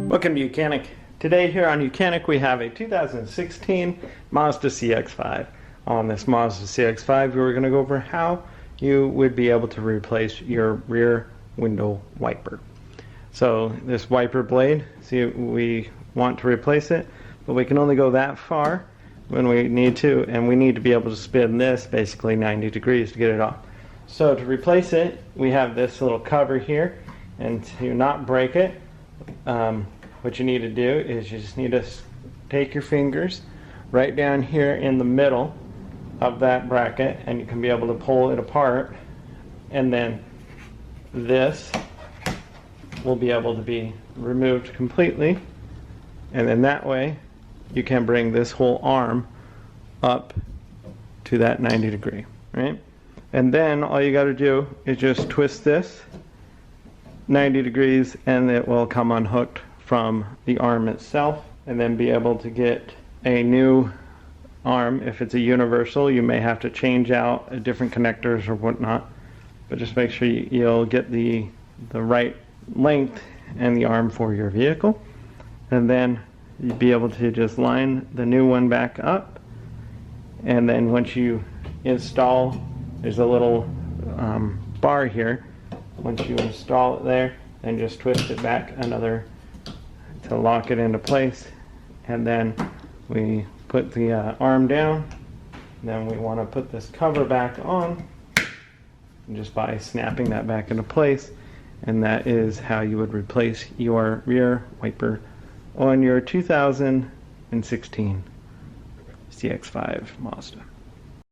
Welcome to YOUCANIC. Today here on YOUCANIC we have a 2016 Mazda CX-5. On this Mazda CX-5 we're going to go over how you would be able to replace your rear window wiper. So this wiper blade, see, we want to replace it, but we can only go that far when we need to, and we need to be able to spin this basically 90 degrees to get it off. So to replace it, we have this little cover here, and to not break it, what you need to do is you just need to take your fingers right down here in the middle of that bracket, and you can be able to pull it apart, and then this will be able to be removed completely, and then that way you can bring this whole arm up to that 90 degree, right? And then all you got to do is just twist this 90 degrees and it will come unhooked from the arm itself, and then be able to get a new arm. If it's a universal, you may have to change out different connectors or whatnot, but just make sure you'll get the right length and the arm for your vehicle, and then you'd be able to just line the new one back up. And then once you install, there's a little bar here. Once you install it there, then just twist it back another to lock it into place, and then we put the arm down. Then we want to put this cover back on just by snapping that back into place, and that is how you would replace your rear wiper on your 2016 CX-5 Mazda.